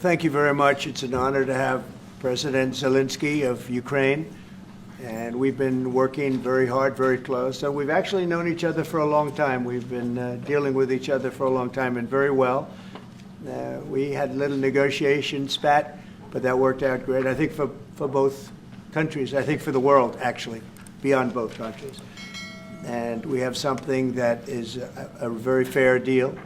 thank you very much. It's an honor to have President Zelensky of Ukraine, and we've been working very hard, very close. So we've actually known each other for a long time. We've been dealing with each other for a long time and very well. We had a little negotiation spat, but that worked out great. I think for both countries, I think for the world, actually, beyond both countries. And we have something that is a very fair deal.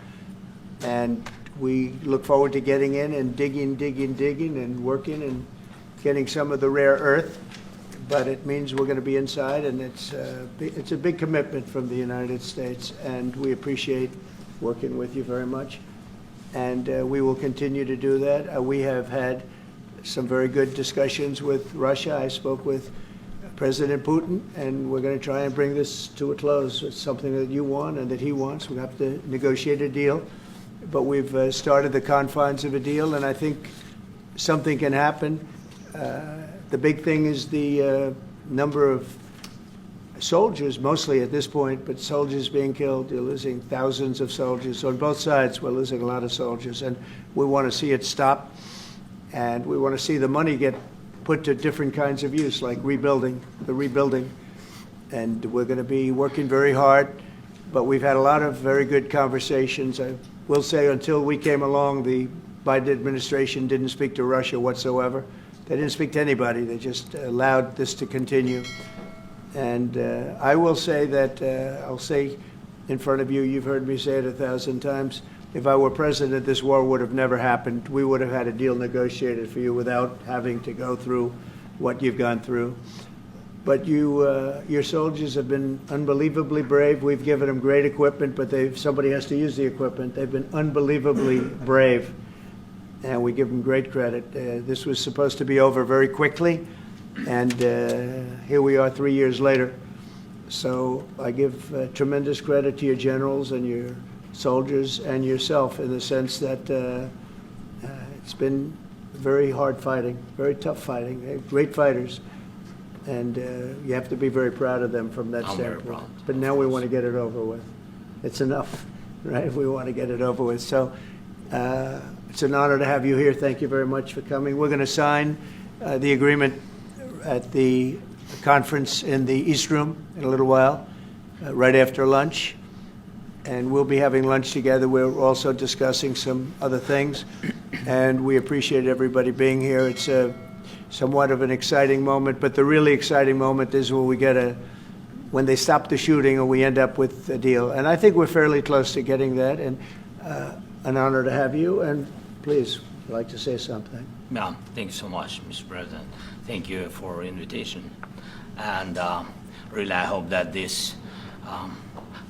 And we look forward to getting in and digging and working and getting some of the rare earth. But it means we're going to be inside, and it's a big commitment from the United States, and we appreciate working with you very much. And we will continue to do that. We have had some very good discussions with Russia. I spoke with President Putin, and we're going to try and bring this to a close. It's something that you want and that he wants. We have to negotiate a deal. But we've started the confines of a deal, and I think something can happen. The big thing is the number of soldiers, mostly at this point, but soldiers being killed. You're losing thousands of soldiers. On both sides, we're losing a lot of soldiers, and we want to see it stop. And we want to see the money get put to different kinds of use, like rebuilding. And we're going to be working very hard. But we've had a lot of very good conversations. I will say until we came along, the Biden administration didn't speak to Russia whatsoever. They didn't speak to anybody. They just allowed this to continue. And I will say that, I'll say in front of you, you've heard me say it 1,000 times, if I were president, this war would have never happened. We would have had a deal negotiated for you without having to go through what you've gone through. But your soldiers have been unbelievably brave. We've given them great equipment, but somebody has to use the equipment. They've been unbelievably brave, and we give them great credit. This was supposed to be over very quickly, and here we are 3 years later. So I give tremendous credit to your generals and your soldiers and yourself in the sense that it's been very hard fighting, very tough fighting. They're great fighters. And you have to be very proud of them from that standpoint. But now we want to get it over with. It's enough, right? We want to get it over with. So it's an honor to have you here. Thank you very much for coming. We're going to sign the agreement at the conference in the East Room in a little while, right after lunch. And we'll be having lunch together. We're also discussing some other things. And we appreciate everybody being here. It's somewhat of an exciting moment, but the really exciting moment is when they stop the shooting or we end up with a deal. And I think we're fairly close to getting that, and an honor to have you. And please, I'd like to say something. Yeah, thank you so much, Mr. President. Thank you for the invitation. And really, I hope that this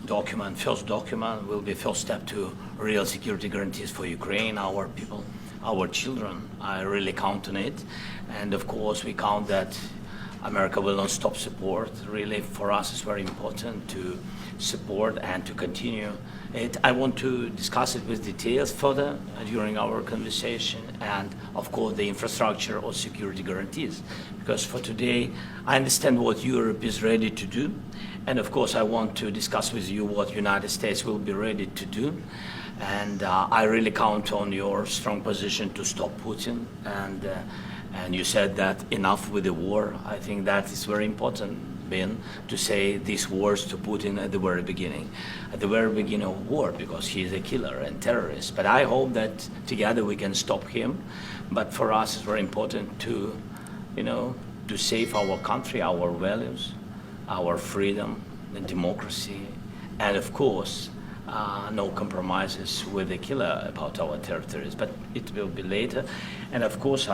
first document, will be first step to real security guarantees for Ukraine, our people, our children. I really count on it. And of course, we count that America will not stop support. Really, for us, it's very important to support and to continue it. I want to discuss it with details further during our conversation, and of course, the infrastructure or security guarantees. Because for today, I understand what Europe is ready to do. And of course, I want to discuss with you what United States will be ready to do. And I really count on your strong position to stop Putin. And you said that enough with the war. I think that is very important, Ben, to say these words to Putin at the very beginning of war, because he is a killer and terrorist. But I hope that together we can stop him. But for us, it's very important to save our country, our values, our freedom and democracy, and of course, no compromises with the killer about our territories, but it will be later. And of course,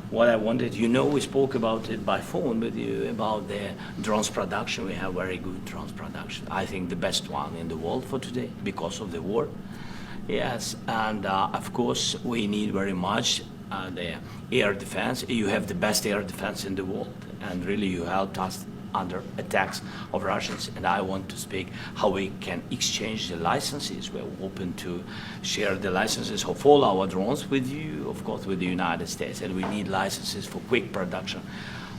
what I wanted, we spoke about it by phone with you about the drones production. We have very good drones production. I think the best one in the world for today because of the war. Yes, and of course, we need very much the air defense. You have the best air defense in the world, and really you helped us under attacks of Russians, and I want to speak how we can exchange the licenses. We're open to share the licenses of all our drones with you, of course, with the United States, and we need licenses for quick production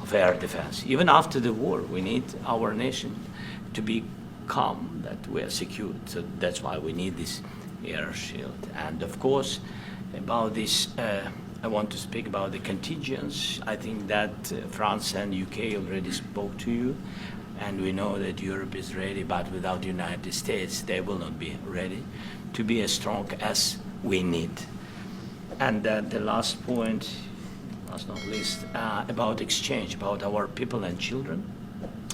of air defense. Even after the war, we need our nation to be calm, that we are secure. So that's why we need this air shield. And of course, about this I want to speak about the contingents. I think that France and UK already spoke to you, and we know that Europe is ready, but without the United States, they will not be ready to be as strong as we need. And the last point, last not least, about exchange, about our people and children.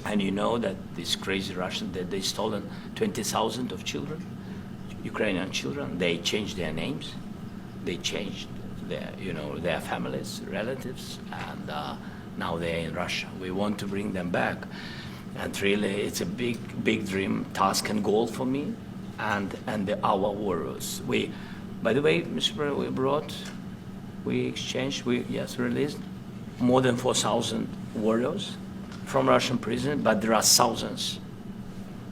And you know that these crazy Russians, that they stolen 20,000 of children, Ukrainian children. They changed their names, they changed their families, relatives, and now they're in Russia. We want to bring them back, and really, it's a big dream, task, and goal for me, and our warriors. By the way, Mr. President, we released more than 4,000 warriors from Russian prison, but there are thousands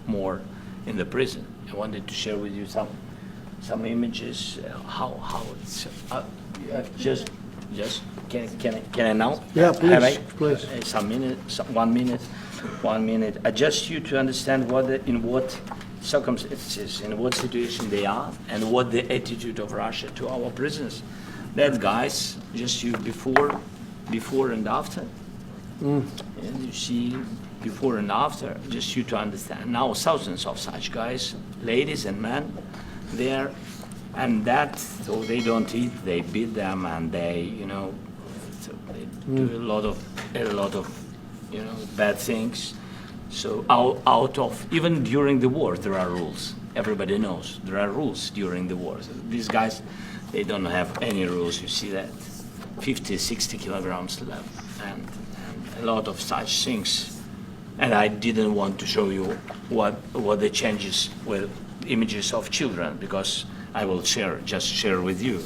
more in the prison. I wanted to share with you some images, how it's just can I now? Yeah, please, Have I, please. Some minute, 1 minute. Just you to understand in what circumstances, in what situation they are, and what the attitude of Russia to our prisoners. That guys, just you before and after. And you see before and after, just you to understand. Now thousands of such guys, ladies and men, there, and that, so they don't eat, they beat them, and they, so they do a lot of bad things. So out of, even during the war, there are rules. Everybody knows there are rules during the war. So these guys, they don't have any rules. You see that, 50, 60 kilograms left, and a lot of such things. And I didn't want to show you what the changes with images of children, because I will share with you.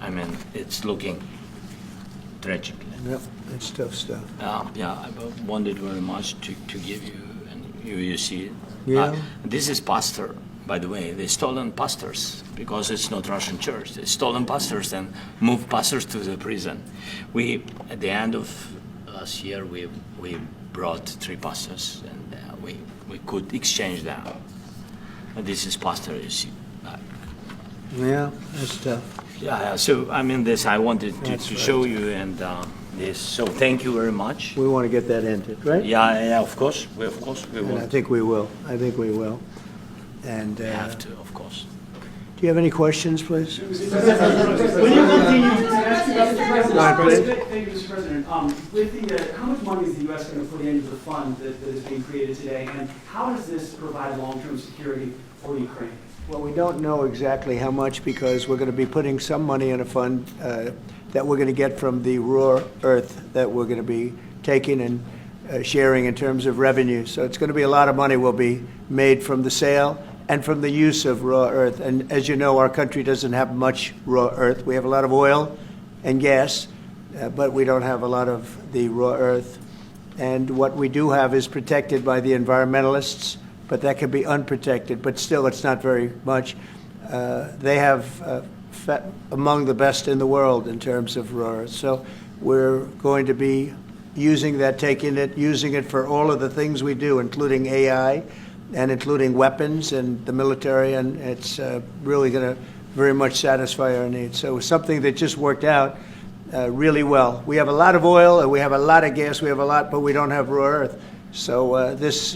I mean, it's looking tragic. Yep, it's tough stuff. I wanted very much to give you, and you see it. Yeah. This is pastor, by the way. They stolen pastors, because it's not Russian church. They stolen pastors and moved pastors to the prison. We, at the end of last year, we brought 3 pastors, and we could exchange them. And this is pastor, you see. Yeah, that's tough. Yeah, so I mean, this I wanted to show you, and this. So thank you very much. We want to get that ended, right? Yeah, of course, we And will. I think we will. And We have to, of course. do you have any questions, please? When you continue to ask you about the president, Go ahead, please. Thank you, Mr. President. With how much money is the U.S. going to put into the fund that is being created today, and how does this provide long-term security for Ukraine? Well, we don't know exactly how much, because we're going to be putting some money in a fund that we're going to get from the raw earth that we're going to be taking and sharing in terms of revenue. So it's going to be a lot of money will be made from the sale and from the use of raw earth. And as you know, our country doesn't have much raw earth. We have a lot of oil and gas, but we don't have a lot of the raw earth. And what we do have is protected by the environmentalists, but that can be unprotected. But still, it's not very much. They have among the best in the world in terms of raw earth. So we're going to be using that, using it for all of the things we do, including AI and including weapons and the military, and it's really going to very much satisfy our needs. So it's something that just worked out really well. We have a lot of oil and we have a lot of gas, we have a lot, but we don't have raw earth. So this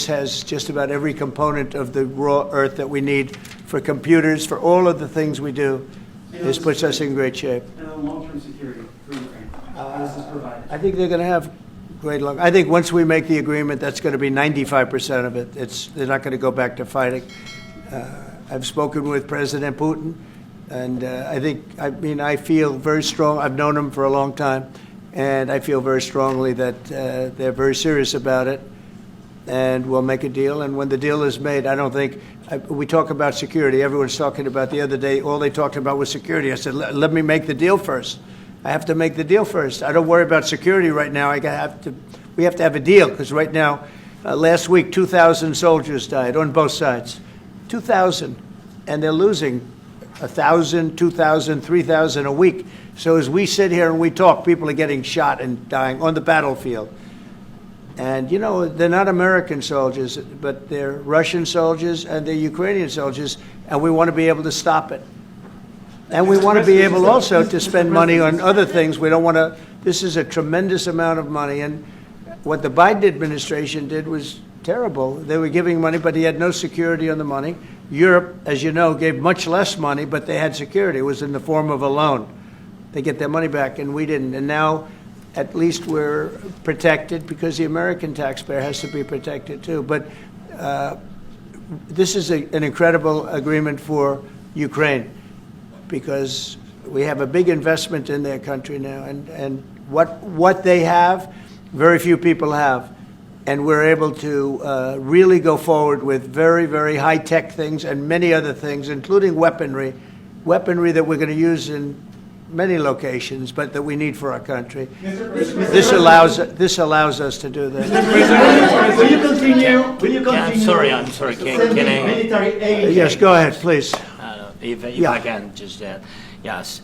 has just about every component of the raw earth that we need for computers, for all of the things we do. This puts us in great shape. And the long-term security for Ukraine, how does this provide? I think they're going to have great luck. I think once we make the agreement, that's going to be 95% of it. They're not going to go back to fighting. I've spoken with President Putin, and I feel very strong. I've known him for a long time, and I feel very strongly that they're very serious about it, and we'll make a deal. And when the deal is made, I don't think we talk about security. Everyone's talking about the other day, all they talked about was security. I said, let me make the deal first. I have to make the deal first. I don't worry about security right now. We have to have a deal, because right now, last week, 2,000 soldiers died on both sides. 2,000. And they're losing 1,000, 2,000, 3,000 a week. So as we sit here and we talk, people are getting shot and dying on the battlefield. And, they're not American soldiers, but they're Russian soldiers and they're Ukrainian soldiers, and we want to be able to stop it. And we want to be able also to spend money on other things. We don't want to, this is a tremendous amount of money. And what the Biden administration did was terrible. They were giving money, but he had no security on the money. Europe, as you know, gave much less money, but they had security. It was in the form of a loan. They get their money back, and we didn't. And now, at least we're protected because the American taxpayer has to be protected too. But this is an incredible agreement for Ukraine because we have a big investment in their country now. And what they have, very few people have. And we're able to really go forward with very, very high-tech things and many other things, including weaponry that we're going to use in many locations, but that we need for our country. This allows us to do that. Will you continue? I'm sorry. Can I? Military aid. Yes, go ahead, please. If Yeah. I can just yes.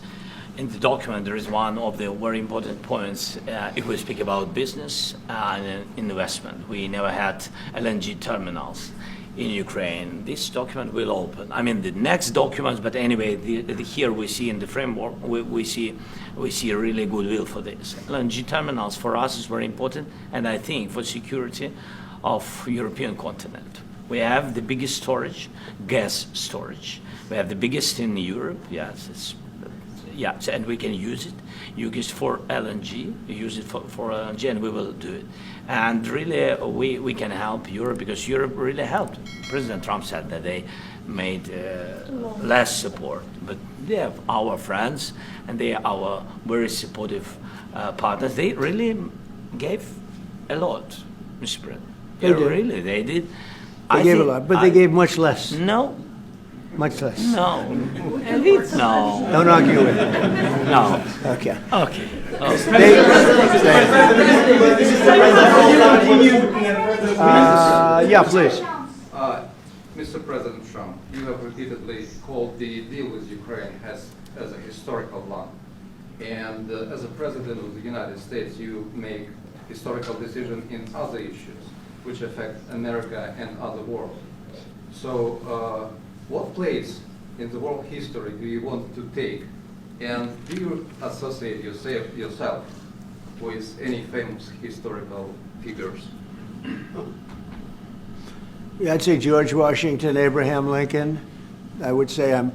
In the document, there is one of the very important points. If we speak about business and investment, we never had LNG terminals in Ukraine. This document will open. I mean, the next documents, but anyway, here we see in the framework, we see a really goodwill for this. LNG terminals for us is very important, and I think for security of European continent. We have the biggest storage, gas storage. We have the biggest in Europe. Yes, and we can use it. Use it for LNG. Use it for LNG, and we will do it. And really, we can help Europe because Europe really helped. President Trump said that they made less support, but they have our friends and they are our very supportive partners. They really gave a lot, Mr. President. They did. They did. They gave a lot, but they gave much less. No. Much less. No. Don't argue with it. No. Okay. Okay. Yeah, please. Mr. President Trump, you have repeatedly called the deal with Ukraine as a historical one. And as a President of the United States, you make historical decisions in other issues which affect America and other world. So what place in the world history do you want to take? And do you associate yourself with any famous historical figures? Yeah, I'd say George Washington, Abraham Lincoln. I would say I'm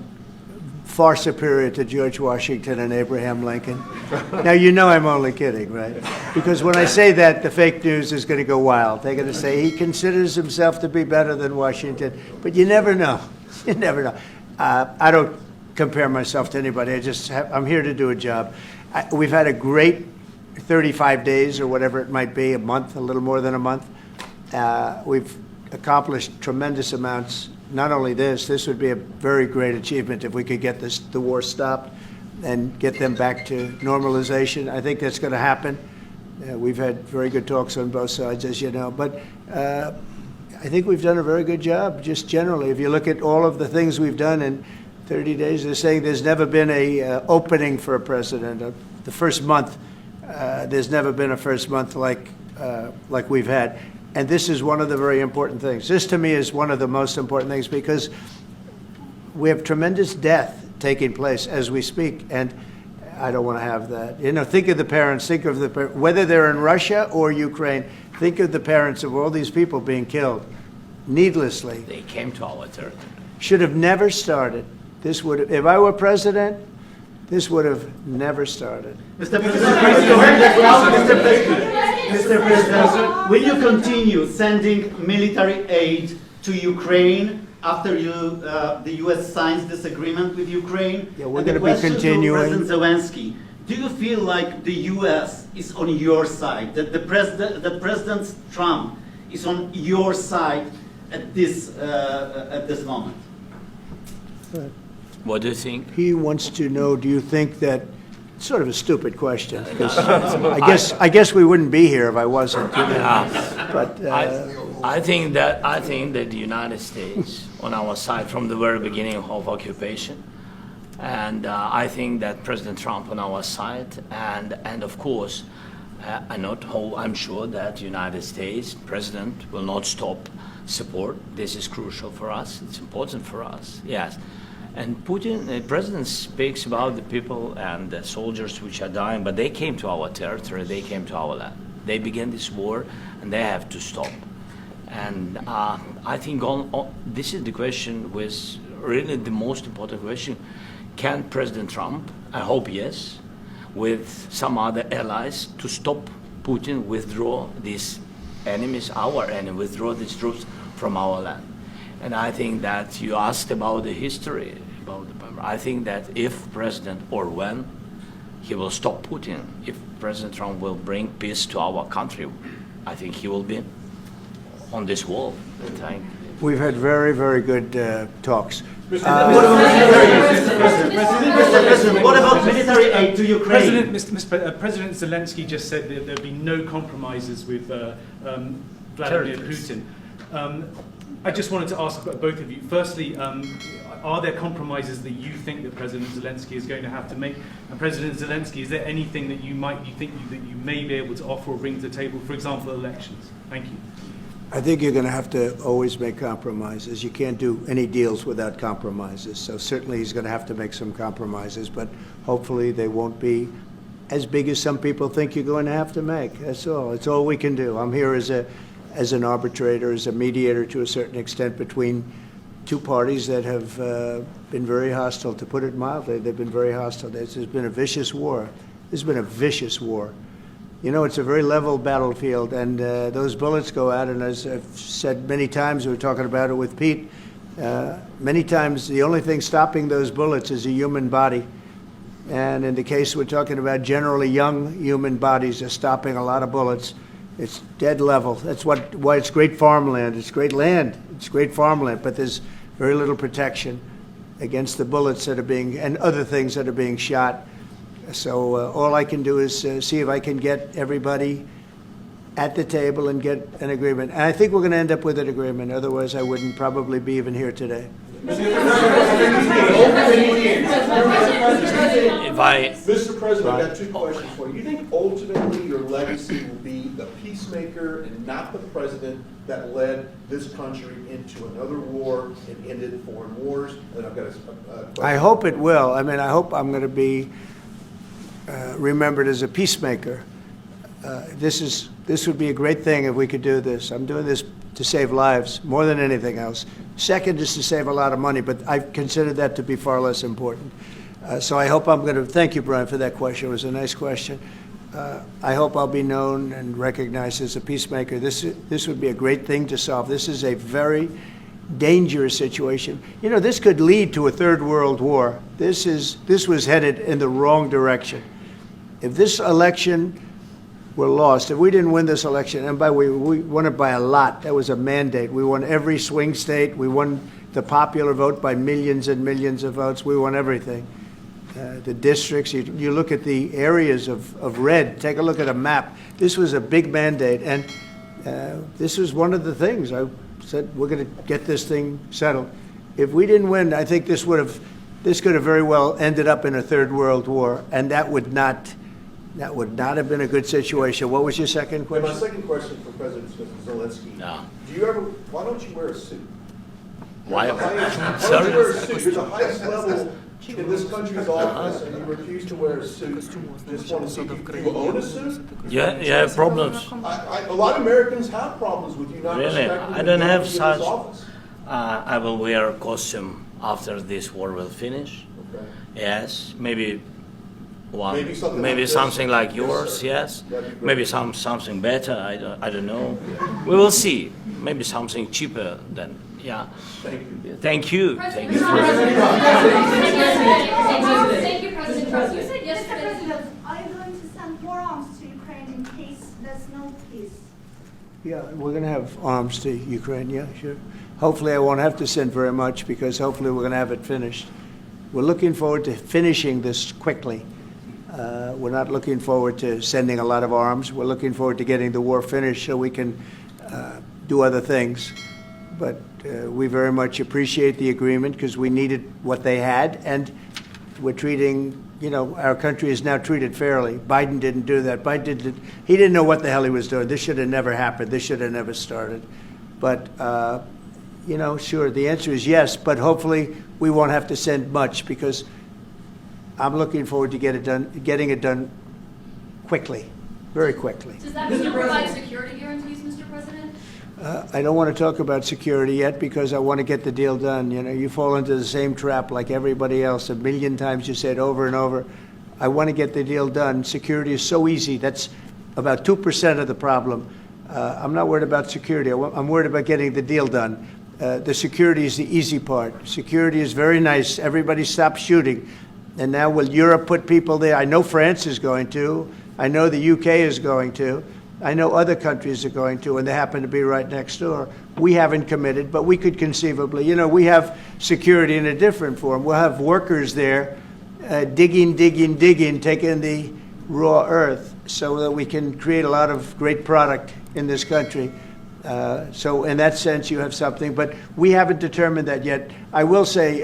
far superior to George Washington and Abraham Lincoln. Now, you know I'm only kidding, right? Because when I say that, the fake news is going to go wild. They're going to say he considers himself to be better than Washington. But you never know. You never know. I don't compare myself to anybody. I'm here to do a job. We've had a great 35 days or whatever it might be, a month, a little more than a month. We've accomplished tremendous amounts. Not only this would be a very great achievement if we could get the war stopped and get them back to normalization. I think that's going to happen. We've had very good talks on both sides, as you know. But I think we've done a very good job, just generally. If you look at all of the things we've done in 30 days, they're saying there's never been a opening for a president. The first month, there's never been a first month like we've had. And this is one of the very important things. This, to me, is one of the most important things because we have tremendous death taking place as we speak, and I don't want to have that. You know, think of the parents, whether they're in Russia or Ukraine, think of the parents of all these people being killed needlessly. They came to our territory. Should have never started. This would have, if I were president, this would have never started. Mr. President, will you continue sending military aid to Ukraine after the U.S. signs this agreement with Ukraine? Yeah, we're going to be continuing. To President Zelensky, do you feel like the U.S. is on your side, that President Trump is on your side at this moment? What do you think? He wants to know, do you think that, sort of a stupid question, because I guess we wouldn't be here if I wasn't. You know? But I think that the United States on our side from the very beginning of occupation, and I think that President Trump on our side, and of course, I'm sure that the United States President will not stop support. This is crucial for us. It's important for us. Yes. And Putin, the president speaks about the people and the soldiers which are dying, but they came to our territory, they came to our land. They began this war, and they have to stop. And I think this is the question, was really the most important question. Can President Trump, I hope yes, with some other allies, to stop Putin, withdraw these enemies, our enemy, withdraw these troops from our land? And I think that you asked about the history, I think that if President, or when, he will stop Putin, if President Trump will bring peace to our country, I think he will be on this wall. We've had very, very good talks. Mr. President, what about military aid to Ukraine? President Zelensky just said that there'd be no compromises with Vladimir Putin. I just wanted to ask both of you. Firstly, are there compromises that you think that President Zelensky is going to have to make? And President Zelensky, is there anything that you may be able to offer or bring to the table? For example, elections. Thank you. I think you're going to have to always make compromises. You can't do any deals without compromises. So certainly he's going to have to make some compromises, but hopefully they won't be as big as some people think you're going to have to make. That's all. It's all we can do. I'm here as an arbitrator, as a mediator to a certain extent between two parties that have been very hostile, to put it mildly. They've been very hostile. This has been a vicious war. This has been a vicious war. You know, it's a very level battlefield, and those bullets go out, and as I've said many times, we were talking about it with Pete, many times the only thing stopping those bullets is a human body. And in the case we're talking about, generally young human bodies are stopping a lot of bullets. It's dead level. That's why it's great farmland. It's great land. It's great farmland, but there's very little protection against the bullets that are being, and other things that are being shot. So all I can do is see if I can get everybody at the table and get an agreement. And I think we're going to end up with an agreement. Otherwise, I wouldn't probably be even here today. Mr. President, I've got two questions for you. You think ultimately your legacy will be the peacemaker and not the president that led this country into another war and ended foreign wars? And I've got a question. I hope it will. I mean, I hope I'm going to be remembered as a peacemaker. This would be a great thing if we could do this. I'm doing this to save lives more than anything else. Second is to save a lot of money, but I consider that to be far less important. So I hope I'm going to, thank you, Brian, for that question. It was a nice question. I hope I'll be known and recognized as a peacemaker. This would be a great thing to solve. This is a very dangerous situation. You know, this could lead to a third world war. This was headed in the wrong direction. If this election were lost, if we didn't win this election, and by the way, we won it by a lot. That was a mandate. We won every swing state. We won the popular vote by millions and millions of votes. We won everything. The districts, you look at the areas of red, take a look at a map. This was a big mandate, and this was one of the things. I said, we're going to get this thing settled. If we didn't win, I think this could have very well ended up in a third world war, and that would not have been a good situation. What was your second question? My second question for President Zelensky. No. Why don't you wear a suit? Why? Why don't Sorry? you wear a suit? You're the highest level in this country's office, and you refuse to wear a suit. Just want to see, do you own a suit? Yeah, you have problems. A lot of Americans have problems with you not Really? respecting I don't have this such. office. I will wear a costume after this war will finish. Okay. Yes, maybe one. Maybe something Maybe like this? something like Yes, yours. sir. Yes. That'd be great. Maybe something better. I don't know. We will see. Maybe something cheaper than. Yeah. Thank you. Thank you. Thank you. Thank you, President Trump. You said yesterday. Mr. President, are you going to send more arms to Ukraine in case there's no peace? Yeah, we're going to have arms to Ukraine, yeah, sure. Hopefully I won't have to send very much, because hopefully we're going to have it finished. We're looking forward to finishing this quickly. We're not looking forward to sending a lot of arms. We're looking forward to getting the war finished so we can do other things. But we very much appreciate the agreement, because we needed what they had, and we're treating, you know, our country is now treated fairly. Biden didn't do that. He didn't know what the hell he was doing. This should have never happened. This should have never started. But, sure, the answer is yes, but hopefully we won't have to send much because I'm looking forward to getting it done quickly, very quickly. Does that mean you provide security guarantees, Mr. President? I don't want to talk about security yet because I want to get the deal done. You fall into the same trap like everybody else. A million times you say it over and over. I want to get the deal done. Security is so easy. That's about 2% of the problem. I'm not worried about security. I'm worried about getting the deal done. The security is the easy part. Security is very nice. Everybody stopped shooting. And now will Europe put people there? I know France is going to. I know the UK is going to. I know other countries are going to, and they happen to be right next door. We haven't committed, but we could conceivably. We have security in a different form. We'll have workers there digging, taking the raw earth so that we can create a lot of great product in this country. So in that sense, you have something, but we haven't determined that yet. I will say,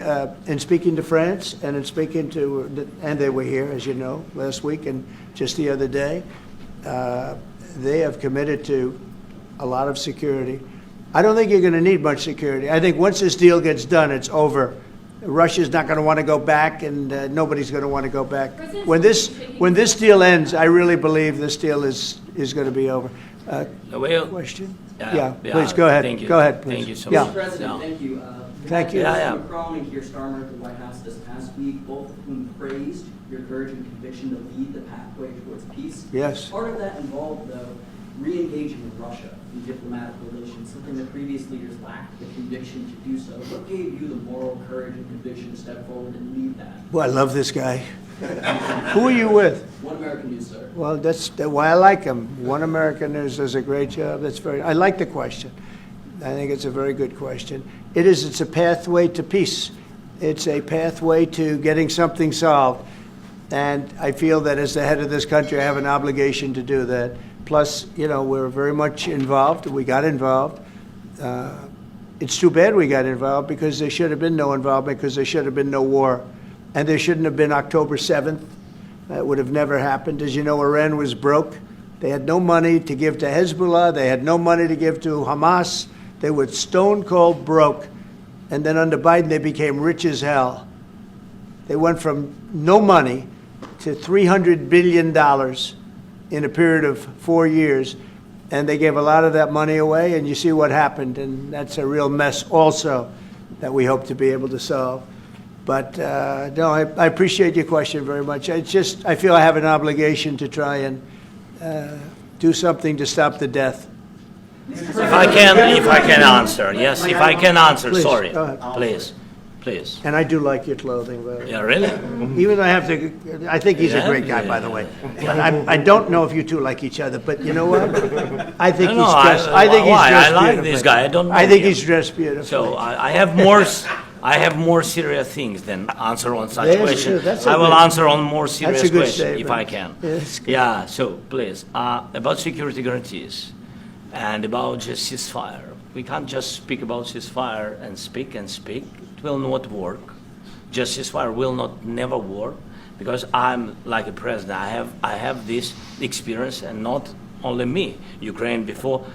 in speaking to France and in speaking to, and they were here, as you know, last week and just the other day, they have committed to a lot of security. I don't think you're going to need much security. I think once this deal gets done, it's over. Russia's not going to want to go back, and nobody's going to want to go back. When this deal ends, I really believe this deal is going to be over. Question? Yeah, please go ahead. Thank you. Go ahead, please. Thank you so Yeah. much. Mr. President, Yeah. thank you. Thank you. President Macron and Keir Starmer at the White House this past week, both of whom praised your courage and conviction to lead the pathway towards peace. Yes. Part of that involved, though, re-engaging with Russia in diplomatic relations, something that previous leaders lacked the conviction to do so. What gave you the moral courage and conviction to step forward and lead that? Well, I love this guy. Who are you with? One American News, sir. Well, that's why I like him. One American News does a great job. I like the question. I think it's a very good question. It's a pathway to peace. It's a pathway to getting something solved. And I feel that as the head of this country, I have an obligation to do that. Plus, we're very much involved. We got involved. It's too bad we got involved because there should have been no involvement because there should have been no war. And there shouldn't have been October 7th. That would have never happened. As you know, Iran was broke. They had no money to give to Hezbollah. They had no money to give to Hamas. They were stone cold broke. And then under Biden, they became rich as hell. They went from no money to $300 billion in a period of 4 years. And they gave a lot of that money away, and you see what happened. And that's a real mess also that we hope to be able to solve. But no, I appreciate your question very much. I feel I have an obligation to try and do something to stop the death. If I can answer, yes, if I can answer, Please, sorry, go ahead. please. And I do like your clothing, by the way. Yeah, really? Even though I think he's a great guy, by the way. But I don't know if you two like each other, but you know what? I think he's dressed. I think he's dressed I like beautifully. this guy. I don't know I think him. he's dressed beautifully. So I have more serious things than answer on such Yes, questions. sure, that's a I will good- answer on more serious that's a good questions if statement. I can. Yes. Yeah. So please, about security guarantees and about just ceasefire. We can't just speak about ceasefire and speak. It will not work. Just ceasefire will never work because I'm like a president. I have this experience, and not only me. Ukraine before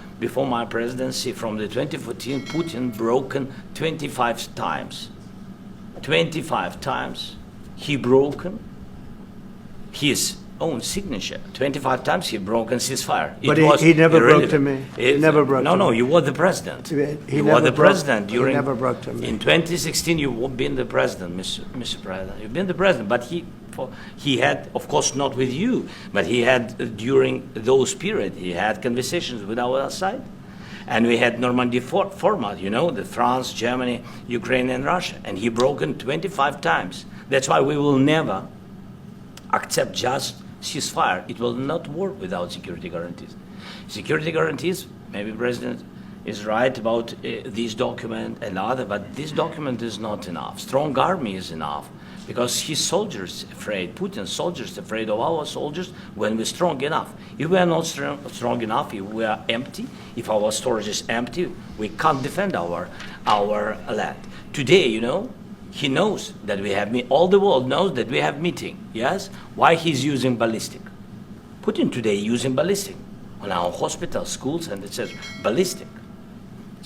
my presidency, from the 2014, Putin broken 25 times. 25 times he broken his own signature. 25 times he broken ceasefire. But he never broke to me. He never broke to me. No, you were the president. He You never were the broke- president he during. never broke to me. In 2016, you've been the president, Mr. President. You've been the president, but he had, of course, not with you, but he had during those period. He had conversations with our side, and we had Normandy format. The France, Germany, Ukraine, and Russia, and he broken 25 times. That's why we will never accept just ceasefire. It will not work without security guarantees. Security guarantees, maybe President is right about this document and other, but this document is not enough. Strong army is enough because his soldiers afraid, Putin's soldiers afraid of our soldiers when we're strong enough. If we are not strong enough, if we are empty, if our storage is empty, we can't defend our land. Today, he knows that we have all the world knows that we have meeting. Yes, why he's using ballistic? Putin today using ballistic on our hospitals, schools, and it says ballistic.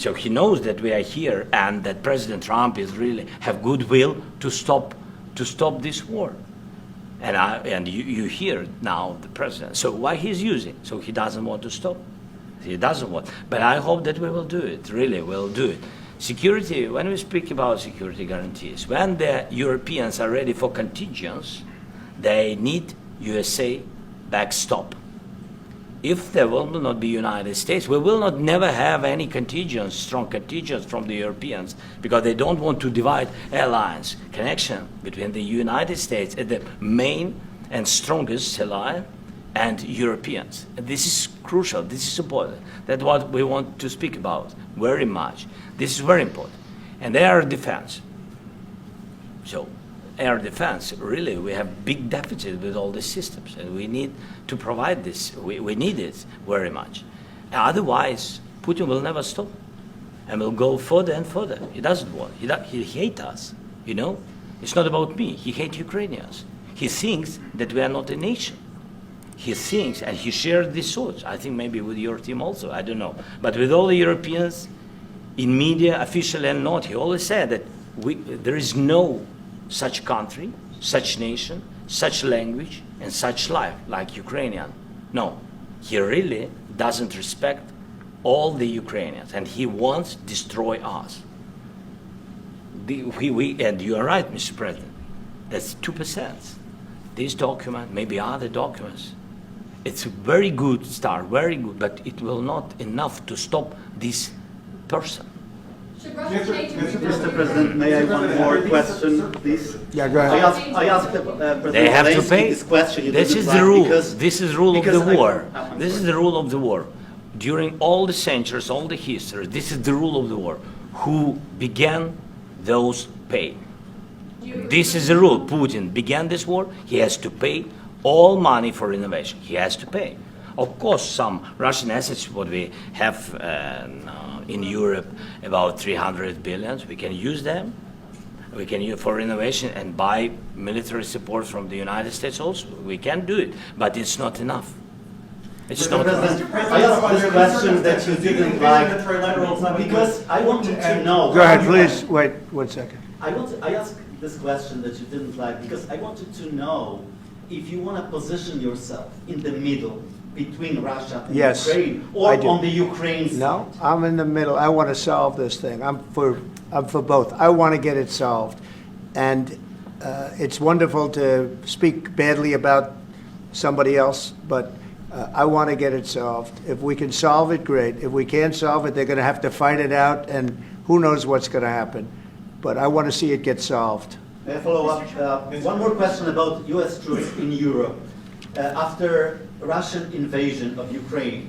So he knows that we are here and that President Trump is really have goodwill to stop this war. And you hear now the president. So why he's using? So he doesn't want to stop. He doesn't want. But I hope that we will do it. Really, we'll do it. Security. When we speak about security guarantees, when the Europeans are ready for contingents, they need USA backstop. If there will not be United States, we will not never have any contingents, strong contingents from the Europeans, because they don't want to divide alliance connection between the United States as the main and strongest ally and Europeans. And this is crucial. This is important. That's what we want to speak about very much. This is very important. And air defense. So air defense, really, we have big deficit with all these systems, and we need to provide this. We need it very much. Otherwise, Putin will never stop, and will go further and further. He doesn't want. He hates us. You know, it's not about me. He hates Ukrainians. He thinks that we are not a nation. He thinks, and he shares these thoughts. I think maybe with your team also. I don't know, but with all the Europeans, in media, official and not, he always said that there is no such country, such nation, such language, and such life like Ukrainian. No, he really doesn't respect all the Ukrainians, and he wants to destroy us. And you are right, Mr. President, that's 2%. This document, maybe other documents, it's a very good start, very good, but it will not enough to stop this person. Should Russia change its Mr. President, may I have one more question, please? Yeah, go ahead. I asked President They have to Zelensky pay. this question. You This didn't is like the rule. because- This is the rule of the because I- war. I'm This is sorry. the rule of the war. During all the centuries, all the history, this is the rule of the war. Who began, those pay. This is the rule. Putin began this war. He has to pay all money for innovation. He has to pay. Of course, some Russian assets, what we have in Europe, about 300 billions, we can use them. We can use for innovation and buy military support from the United States also. We can do it, but it's not enough. It's Mr. not enough. President, I asked this question that you didn't like because I wanted to know. Go ahead, please. Wait 1 second. I asked this question that you didn't like because I wanted to know if you want to position yourself in the middle between Russia and Yes, Ukraine, I or do. on the Ukraine side. No, I'm in the middle. I want to solve this thing. I'm for both. I want to get it solved. And it's wonderful to speak badly about somebody else, but I want to get it solved. If we can solve it, great. If we can't solve it, they're going to have to fight it out, and who knows what's going to happen. But I want to see it get solved. May I follow up? One more question about U.S. troops in Europe. After Russian invasion of Ukraine,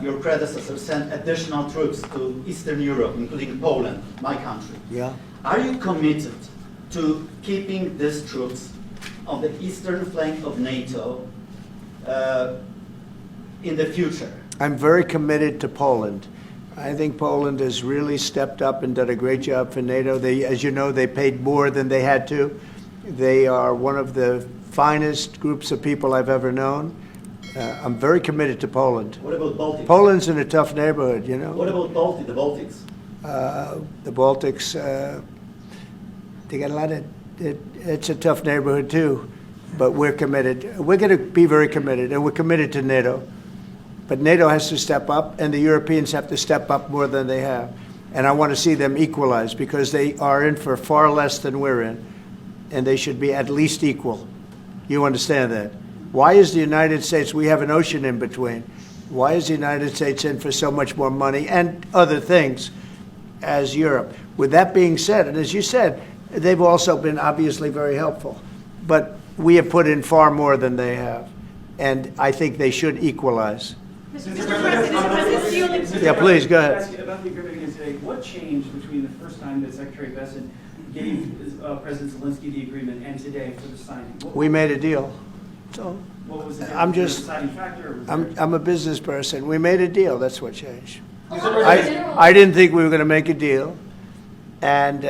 your predecessor sent additional troops to Eastern Europe, including Poland, my country. Yeah? Are you committed to keeping these troops on the eastern flank of NATO in the future? I'm very committed to Poland. I think Poland has really stepped up and done a great job for NATO. They, as you know, they paid more than they had to. They are one of the finest groups of people I've ever known. I'm very committed to Poland. What about Baltics? Poland's in a tough neighborhood, you know. What about the Baltics? The Baltics, they got a lot of, it's a tough neighborhood too, but we're committed. We're going to be very committed, and we're committed to NATO. But NATO has to step up, and the Europeans have to step up more than they have. And I want to see them equalize, because they are in for far less than we're in, and they should be at least equal. You understand that? Why is the United States, we have an ocean in between, why is the United States in for so much more money and other things as Europe? With that being said, and as you said, they've also been obviously very helpful, but we have put in far more than they have, and I think they should equalize. Yeah, please, go ahead. Ask you about the agreement again today. What changed between the first time that Secretary Bessent gave President Zelensky the agreement and today for the signing? We made a deal. So What was the I'm difference? just- Was there a deciding factor? Or was there- I'm a business person. We made a deal. That's what changed. General- I didn't think we were going to make a deal, and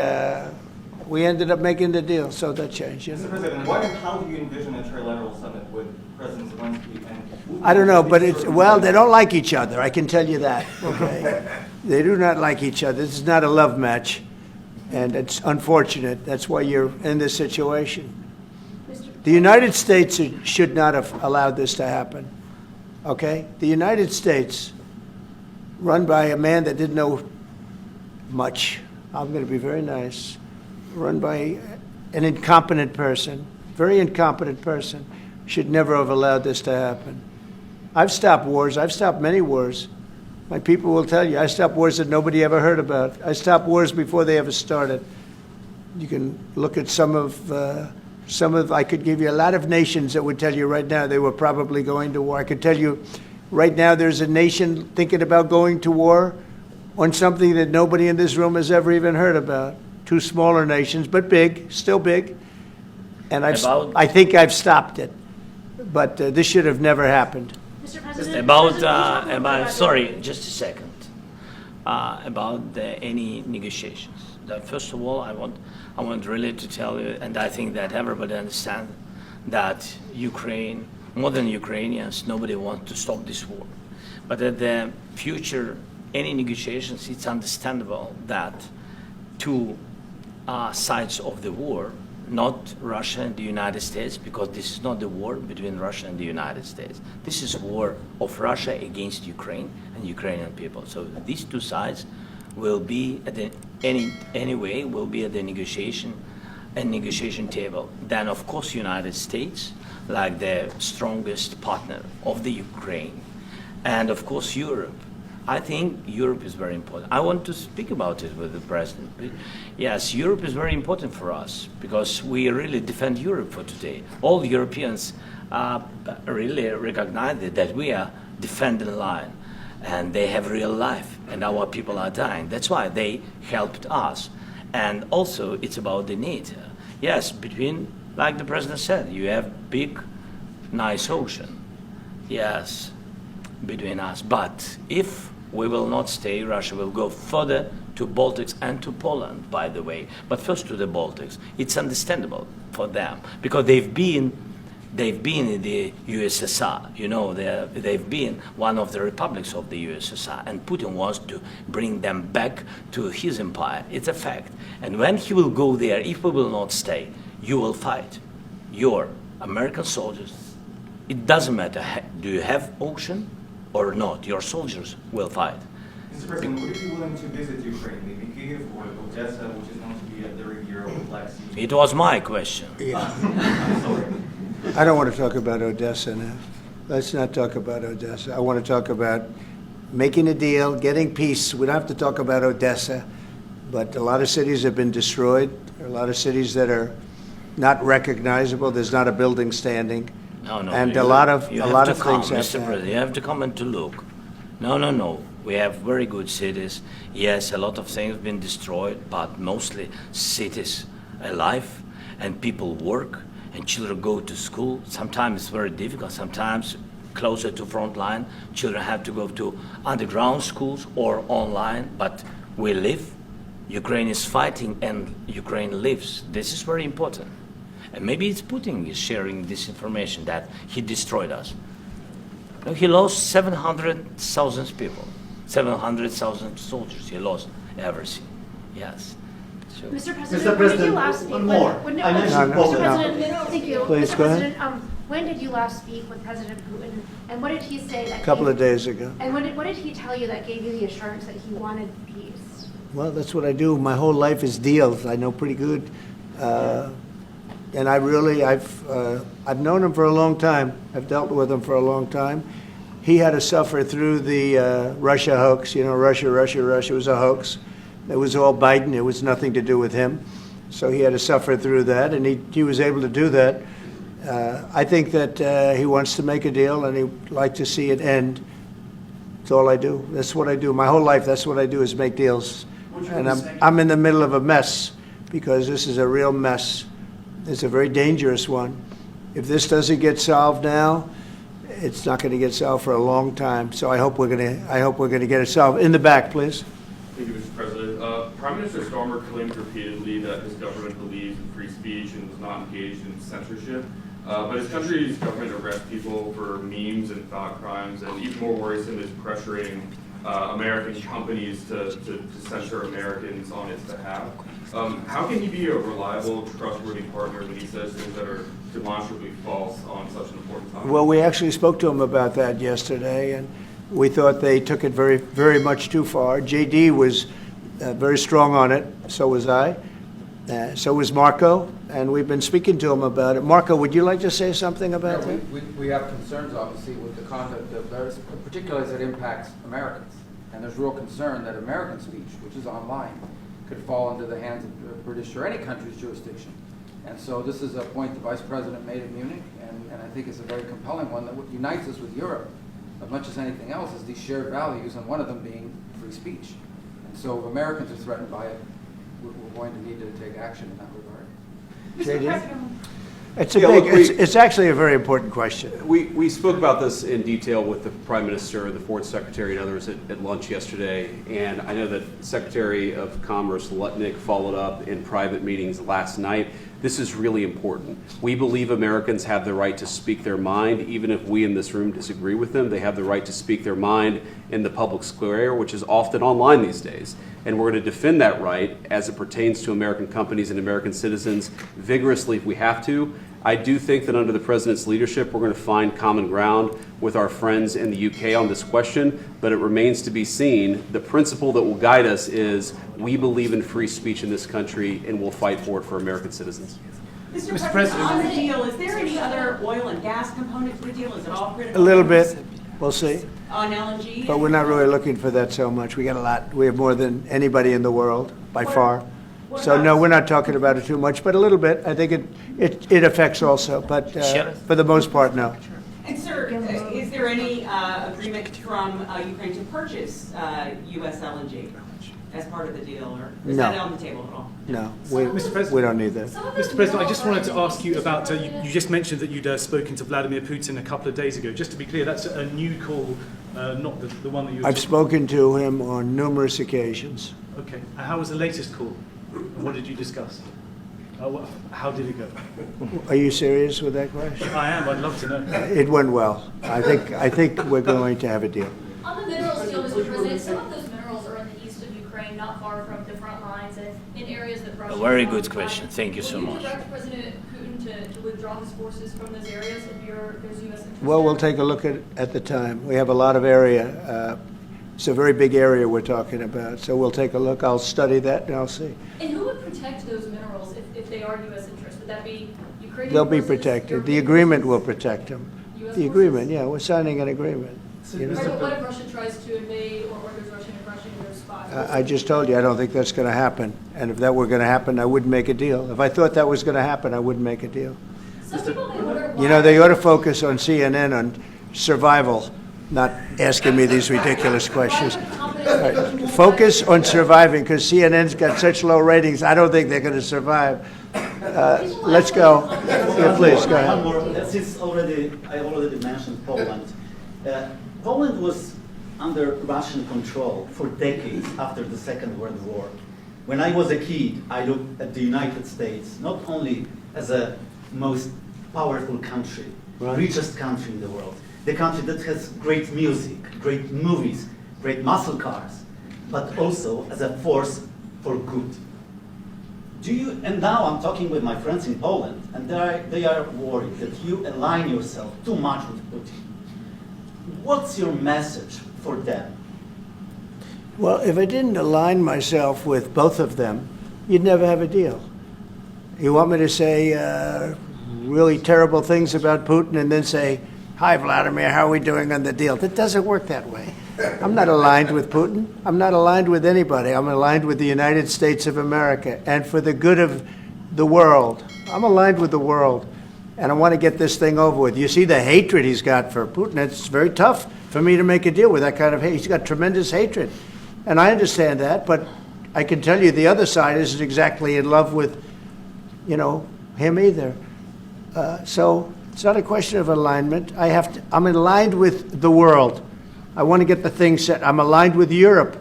we ended up making the deal, so that changed. You Mr. know? President, what and how do you envision a trilateral summit with President Zelensky and Putin? I don't know, but it's, well, they don't like each other. I can tell you that. Okay. They do not like each other. This is not a love match, and it's unfortunate. That's why you're in this situation. The United States should not have allowed this to happen, okay? The United States, run by a man that didn't know much, I'm going to be very nice, run by an incompetent person, very incompetent person, should never have allowed this to happen. I've stopped wars. I've stopped many wars. My people will tell you, I stopped wars that nobody ever heard about. I stopped wars before they ever started. You can look at some of, I could give you a lot of nations that would tell you right now they were probably going to war. I could tell you right now there's a nation thinking about going to war on something that nobody in this room has ever even heard about. Two smaller nations, but big, still big. And I think I've stopped it. But this should have never happened. Mr. President, About sorry, just a second. About any negotiations. First of all, I want really to tell you, and I think that everybody understands that Ukraine, more than Ukrainians, nobody wants to stop this war. But at the future, any negotiations, it's understandable that two sides of the war, not Russia and the United States, because this is not the war between Russia and the United States. This is a war of Russia against Ukraine and Ukrainian people. So these two sides will be at the, anyway will be at the negotiation table. Then of course United States, like the strongest partner of the Ukraine, and of course Europe. I think Europe is very important. I want to speak about it with the president. Yes, Europe is very important for us because we really defend Europe for today. All Europeans really recognize that we are defending line, and they have real life, and our people are dying. That's why they helped us. And also, it's about the NATO. Yes, between, like the president said, you have big, nice ocean. Yes, between us. But if we will not stay, Russia will go further to Baltics and to Poland, by the way. But first to the Baltics. It's understandable for them because they've been in the USSR. You know, they've been one of the republics of the USSR, and Putin wants to bring them back to his empire. It's a fact. And when he will go there, if we will not stay, you will fight. Your American soldiers, it doesn't matter, do you have ocean or not, your soldiers will fight. Mr. President, would you be willing to visit Ukraine, maybe Kyiv or Odessa, which is known to be at the rear of the Black Sea? It was my question. Sorry. I don't want to talk about Odessa now. Let's not talk about Odessa. I want to talk about making a deal, getting peace. We don't have to talk about Odessa, but a lot of cities have been destroyed. There are a lot of cities that are not recognizable. There's not a building standing. No, and a lot of things have Mr. President, you have to come and to look. No. We have very good cities. Yes, a lot of things have been destroyed, but mostly cities alive, and people work, and children go to school. Sometimes it's very difficult. Sometimes closer to front line, children have to go to underground schools or online, but we live. Ukraine is fighting, and Ukraine lives. This is very important. And maybe it's Putin is sharing this information that he destroyed us. No, he lost 700,000 people, 700,000 soldiers. He lost everything. Yes. So. Mr. President, Mr. when did you President, last speak one more. with I mentioned Mr. Poland. President, thank you. Please, Mr. go ahead. President, when did you last speak with President Putin, and what did he say that A couple of days ago. And what did he tell you that gave you the assurance that he wanted peace? Well, that's what I do. My whole life is deals. I know pretty good. And I've known him for a long time. I've dealt with him for a long time. He had to suffer through the Russia hoax. You know, Russia was a hoax. It was all Biden. It was nothing to do with him. So he had to suffer through that, and he was able to do that. I think that he wants to make a deal, and he'd like to see it end. That's all I do. That's what I do. My whole life, that's what I do is make deals. And I'm in the middle of a mess because this is a real mess. It's a very dangerous one. If this doesn't get solved now, it's not going to get solved for a long time. So I hope we're going to get it solved. In the back, please. Thank you, Mr. President. Prime Minister Starmer claimed repeatedly that his government believes in free speech and was not engaged in censorship. But his country's government arrests people for memes and thought crimes, and even more worrisome is pressuring American companies to censor Americans on its behalf. How can he be a reliable, trustworthy partner when he says things that are demonstrably false on such an important topic? Well, we actually spoke to him about that yesterday, and we thought they took it very, very much too far. JD was very strong on it, so was I, so was Marco, and we've been speaking to him about it. Marco, would you like to say something about that? We have concerns, obviously, with the conduct of those, particularly as it impacts Americans. And there's real concern that American speech, which is online, could fall into the hands of the British or any country's jurisdiction. And so this is a point the Vice President made in Munich, and I think it's a very compelling one that what unites us with Europe, as much as anything else, is these shared values, and one of them being free speech. And so if Americans are threatened by it, we're going to need to take action in that regard. Mr. President. It's actually a very important question. We spoke about this in detail with the Prime Minister, the Foreign Secretary, and others at lunch yesterday, and I know that Secretary of Commerce Lutnick followed up in private meetings last night. This is really important. We believe Americans have the right to speak their mind, even if we in this room disagree with them. They have the right to speak their mind in the public square, which is often online these days. And we're going to defend that right as it pertains to American companies and American citizens vigorously if we have to. I do think that under the President's leadership, we're going to find common ground with our friends in the UK on this question, but it remains to be seen. The principle that will guide us is we believe in free speech in this country, and we'll fight for it for American citizens. Mr. President, on the deal, is there any other oil and gas component to the deal? Is it all critical? A little bit, we'll see. On LNG? But we're not really looking for that so much. We got a lot. We have more than anybody in the world, by far. So no, we're not talking about it too much, but a little bit. I think it affects also, but for the most part, no. And sir, is there any agreement from Ukraine to purchase U.S. LNG as part of the deal, or is that on the table at all? No, Mr. President, we don't need that. Mr. President, I just wanted to ask you about, you just mentioned that you'd spoken to Vladimir Putin a couple of days ago. Just to be clear, that's a new call, not the one that you were I've spoken to him on numerous occasions. Okay. And how was the latest call? And what did you discuss? How did it go? Are you serious with that question? I am. I'd love to know. It went well. I think we're going to have a deal. On the minerals deal, Mr. President, some of those minerals are in the east of Ukraine, not far from the front lines, and in areas that Russia. A very good question. Thank you so much. Will you direct President Putin to withdraw his forces from those areas if there's U.S. interest? Well, we'll take a look at the time. We have a lot of area. It's a very big area we're talking about, so we'll take a look. I'll study that and I'll see. And who would protect those minerals if they are U.S. interest? Would that be Ukrainian They'll be forces, protected. European The agreement will forces? protect them. US The agreement, yeah, we're signing an agreement. You know? Right, but what if Russia tries to invade or orders Russian aggression in those spots? I just told you, I don't think that's going to happen. And if that were going to happen, I wouldn't make a deal. If I thought that was going to happen, I wouldn't make a deal. Some people may wonder why. You know, they ought to focus on CNN on survival, not asking me these ridiculous questions. Focus on surviving, because CNN's got such low ratings. I don't think they're going to survive. Let's go. Yeah, please, go ahead. One more. Since I already mentioned Poland. Poland was under Russian control for decades after the Second World War. When I was a kid, I looked at the United States not only as a most powerful country, richest country in the world, the country that has great music, great movies, great muscle cars, but also as a force for good. And now I'm talking with my friends in Poland, and they are worried that you align yourself too much with Putin. What's your message for them? Well, if I didn't align myself with both of them, you'd never have a deal. You want me to say really terrible things about Putin and then say, "Hi, Vladimir, how are we doing on the deal?" That doesn't work that way. I'm not aligned with Putin. I'm not aligned with anybody. I'm aligned with the United States of America and for the good of the world. I'm aligned with the world, and I want to get this thing over with. You see the hatred he's got for Putin. It's very tough for me to make a deal with that kind of hate. He's got tremendous hatred, and I understand that, but I can tell you the other side isn't exactly in love with, him either. So it's not a question of alignment. I'm aligned with the world. I want to get the thing set. I'm aligned with Europe.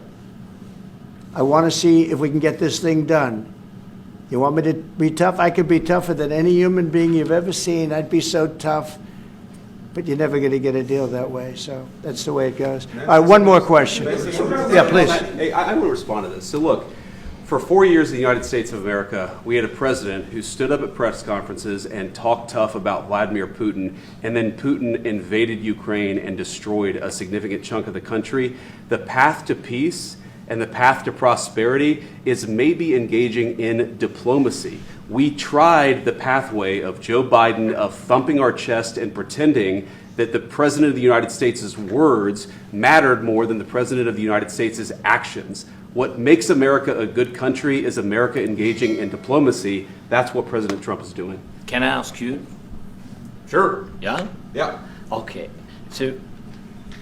I want to see if we can get this thing done. You want me to be tough? I could be tougher than any human being you've ever seen. I'd be so tough. but you're never going to get a deal that way. So that's the way it goes. All right, one more question. Yeah, please. Hey, I want to respond to this. So look, for 4 years in the United States of America, we had a president who stood up at press conferences and talked tough about Vladimir Putin, and then Putin invaded Ukraine and destroyed a significant chunk of the country. The path to peace and the path to prosperity is maybe engaging in diplomacy. We tried the pathway of Joe Biden, of thumping our chest and pretending that the President of the United States' words mattered more than the President of the United States' actions. What makes America a good country is America engaging in diplomacy. That's what President Trump is doing. Can I ask you? Sure. Yeah? Yeah. Okay. So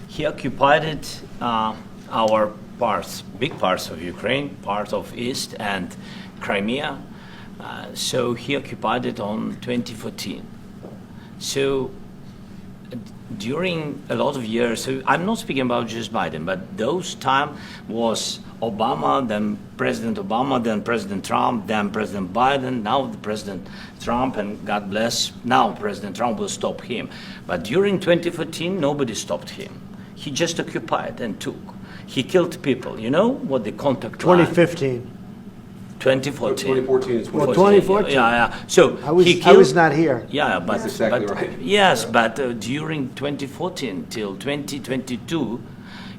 he occupied our parts, big parts of Ukraine, part of East and Crimea. So he occupied it on 2014. So during a lot of years, so I'm not speaking about just Biden, but those time was Obama, then President Obama, then President Trump, then President Biden, now the President Trump, and God bless, now President Trump will stop him. But during 2014, nobody stopped him. He just occupied and took. He killed people. You know what the contact line? 2015. 2014. 2014 is Well, 2014. Yeah. So I was, he I was killed- not here. Yeah, but, That's exactly but right. yes, but during 2014 till 2022,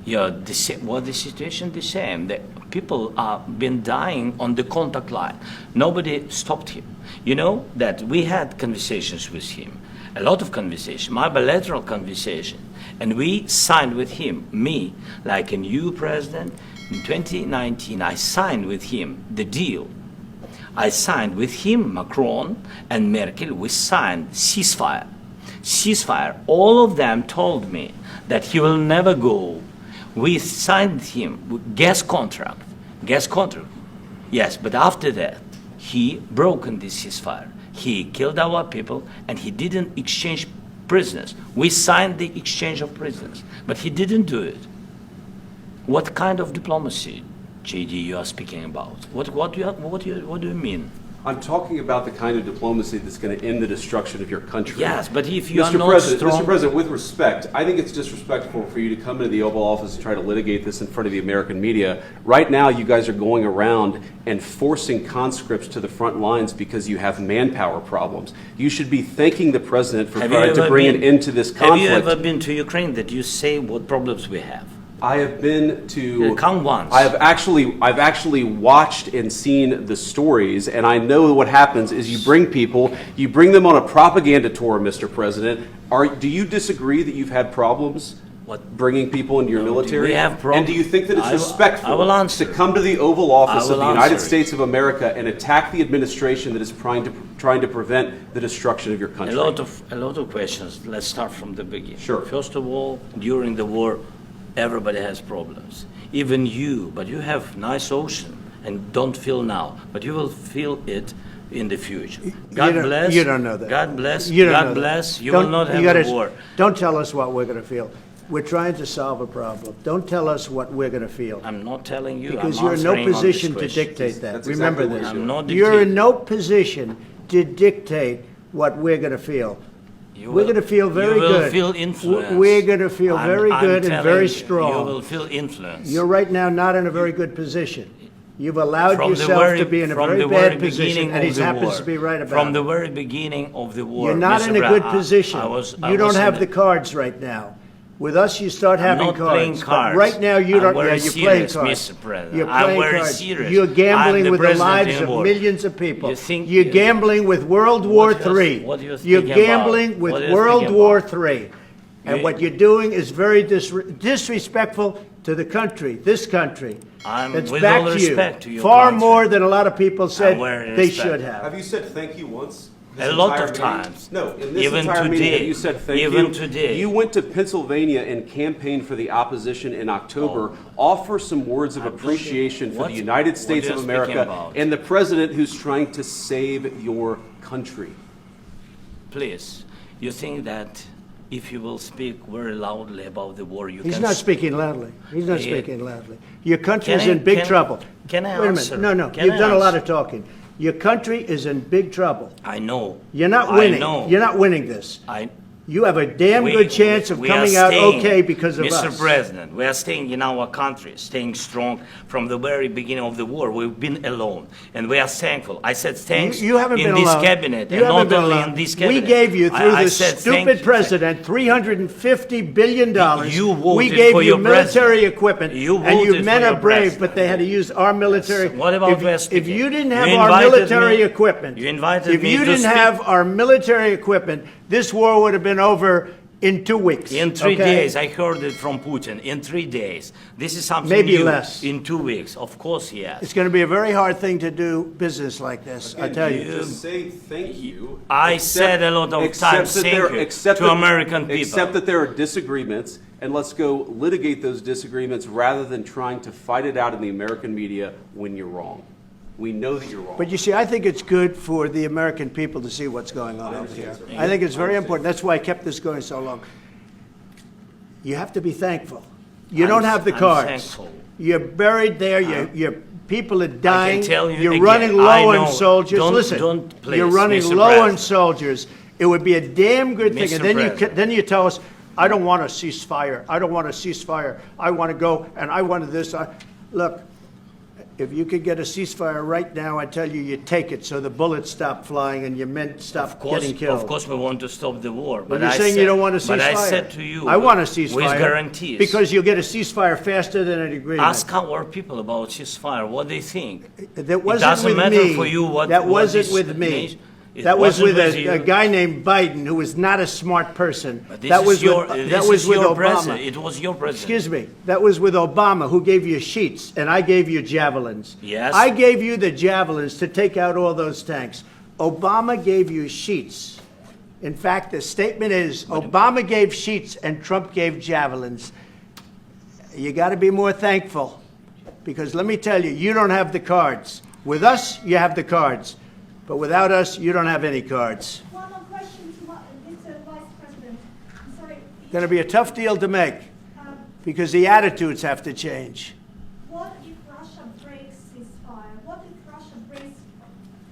yeah, the situation the same. The people are been dying on the contact line. Nobody stopped him. You know that we had conversations with him, a lot of conversation, my bilateral conversation, and we signed with him, me, like a new president. In 2019, I signed with him the deal. I signed with him, Macron and Merkel, we signed ceasefire. Ceasefire. All of them told me that he will never go. We signed him with gas contract. Gas contract. Yes, but after that, he broken this ceasefire. He killed our people and he didn't exchange prisoners. We signed the exchange of prisoners, but he didn't do it. What kind of diplomacy, JD, you are speaking about? What do you mean? I'm talking about the kind of diplomacy that's going to end the destruction of your country. Yes, but if you are Mr. not President, strong... Mr. President, with respect, I think it's disrespectful for you to come into the Oval Office and try to litigate this in front of the American media. Right now, you guys are going around and forcing conscripts to the front lines because you have manpower problems. You should be thanking the President for trying to bring an end to this conflict. Have you ever been to Ukraine that you say what problems we have? I have been to. Come once. I've actually watched and seen the stories, and I know what happens is you bring them on a propaganda tour, Mr. President. Do you disagree that you've had problems bringing people into your military? We have problems. And do you think that it's respectful to come to the Oval Office of the United States of America and attack the administration that is trying to prevent the destruction of your country? A lot of questions. Let's start from the beginning. Sure. First of all, during the war, everybody has problems. Even you, but you have nice ocean and don't feel now, but you will feel it in the future. God bless. You don't know that. God bless. You don't know God that. bless. You Don't- will not you have gotta- a war. Don't tell us what we're going to feel. We're trying to solve a problem. Don't tell us what we're going to feel. I'm not telling you. Because I'm you're in no answering on this position to question. dictate that. That's Remember exactly what this. I'm not You're dictating. in no position to dictate what we're going to feel. You We're will- going to feel very You will good. feel influence. We're going to feel very good and telling very you, strong. You will feel influence. You're right now not in a very good position. You've allowed From the yourself very- to be in a from very the very bad position, beginning and he of the happens war. to be right about From it. the very beginning of the war. You're not Mr. in a Brown, good position. I You don't was have in the cards right now. With us, you start I'm having not cards. playing But cards. right now, you I'm don't. Yeah, very you're playing serious, cards. Mr. President. You're I'm playing very cards. serious. You're I'm gambling the with the president lives in of war. millions of people. You think- You're gambling with World War What do you- III. what do you You're think about? gambling with What do you World think War about? III. And You- what you're doing is very disrespectful to the country, this country. I'm That's with back all to you. respect to your Far country. more than a lot of people said very they respect. should have. Have you said thank you once? This A lot entire of meeting? times. No, in this Even entire meeting, today. have you said thank you? Even today. You went to Pennsylvania and campaigned for the opposition in October. Offer some words of appreciation for what- the United what States you're of speaking America about? and the president who's trying to save your country. Please, you think that if you will speak very loudly about the war, you He's can... not speaking loudly. He's not Yeah. speaking loudly. Your country's Can I- in big can- trouble. can I Wait a answer? minute. No. Can You've I done a lot answer? of talking. Your country is in big trouble. I know. You're not I winning. know. You're not winning this. you have a damn We- good chance of we are coming out staying, okay because of Mr. us. President, we are staying in our country, staying strong from the very beginning of the war. We've been alone, and we are thankful. I said thanks You haven't in been this alone. cabinet, You and haven't not been only alone. in this cabinet. We gave you, through I this said thank stupid you. president, $350 billion. You voted We gave for you your military president. equipment, You and you voted men for are your brave, president. but they had to use our military. What about if, West if Speaker? you didn't have You our invited military me- equipment, you invited if me you to didn't speak. have our military equipment, this war would have been over in 2 weeks. In 3 okay? days, I heard it from Putin. In 3 days, this is something Maybe new. less. In 2 weeks, of course, yes. It's going to be a very hard thing to do business like this, I tell you. Just say thank you. I said a lot of except times that thank there- you except to that- American people. Except that there are disagreements, and let's go litigate those disagreements rather than trying to fight it out in the American media when you're wrong. We know that you're wrong. But you see, I think it's good for the American people to see what's going on over here. I think it's very important. That's why I kept this going so long. You have to be thankful. You don't have the I'm cards. thankful. You're buried there. Your people are dying. tell you You're again, running I low know. on soldiers. Don't- Listen, don't please, you're running Mr. low on President. soldiers. It would be a damn good thing. Mr. And then President. then you tell us, I don't want a ceasefire. I don't want a ceasefire. I want to go and I want this. Look, if you could get a ceasefire right now, I tell you, you take it so the bullets stop flying and your men stop getting killed. Of course, we want to stop the war. But you're saying you don't want a ceasefire. But I said to you, I want a ceasefire. with guarantees. Because you'll get a ceasefire faster than an agreement. Ask our people about ceasefire, what they think. That wasn't it doesn't with matter me. for you what. That what wasn't this with me. nation- it That was wasn't with you. a guy named Biden, who was not a smart person. But this That is was your, with, this that was is with your Obama. president. It was your president. Excuse me. That was with Obama, who gave you sheets, and I gave you javelins. Yes. I gave you the javelins to take out all those tanks. Obama gave you sheets. In fact, the statement is Obama gave sheets and Trump gave javelins. You got to be more thankful, because let me tell you, you don't have the cards. With us, you have the cards. But without us, you don't have any cards. One more question to Mr. Vice President. I'm sorry. Going to be a tough deal to make, because the attitudes have to change. What if Russia breaks ceasefire? What if Russia breaks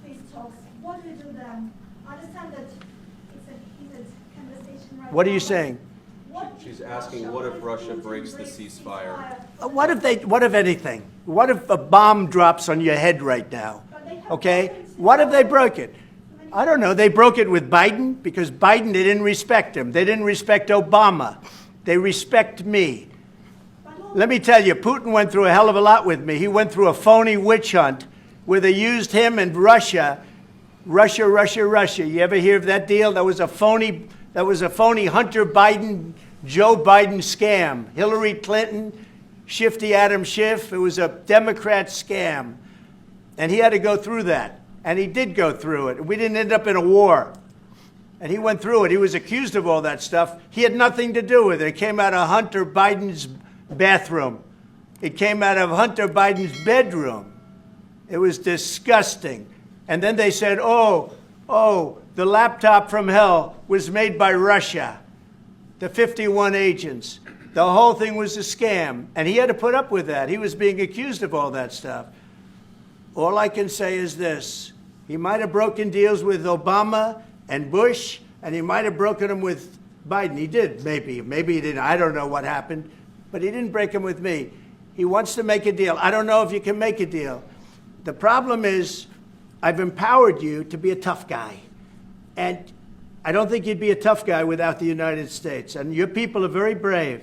peace talks? What do we do then? I understand that it's a heated conversation right now. What are you saying? What if She's asking, what if Russia breaks the ceasefire? What if anything? What if a bomb drops on your head right now? Okay? What if they broke it? I don't know. They broke it with Biden because Biden, they didn't respect him. They didn't respect Obama. They respect me. Let me tell you, Putin went through a hell of a lot with me. He went through a phony witch hunt where they used him and Russia. Russia. You ever hear of that deal? That was a phony Hunter Biden, Joe Biden scam. Hillary Clinton, Shifty Adam Schiff. It was a Democrat scam. And he had to go through that. And he did go through it. We didn't end up in a war. And he went through it. He was accused of all that stuff. He had nothing to do with it. It came out of Hunter Biden's bathroom. It came out of Hunter Biden's bedroom. It was disgusting. And then they said, oh, the laptop from hell was made by Russia. The 51 agents. The whole thing was a scam. And he had to put up with that. He was being accused of all that stuff. All I can say is this. He might have broken deals with Obama and Bush, and he might have broken them with Biden. He did, maybe. Maybe he didn't. I don't know what happened. But he didn't break them with me. He wants to make a deal. I don't know if you can make a deal. The problem is I've empowered you to be a tough guy. And I don't think you'd be a tough guy without the United States. And your people are very brave.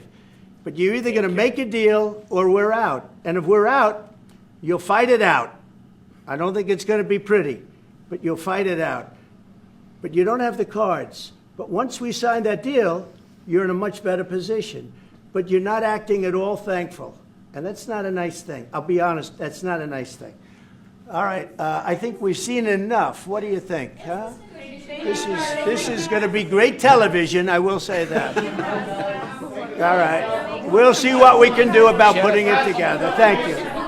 But you're either going to make a deal or we're out. And if we're out, you'll fight it out. I don't think it's going to be pretty, but you'll fight it out. But you don't have the cards. But once we sign that deal, you're in a much better position. But you're not acting at all thankful. And that's not a nice thing. I'll be honest, that's not a nice thing. All right, I think we've seen enough. What do you think? Huh? This is going to be great television, I will say that. All right. We'll see what we can do about putting it together. Thank you.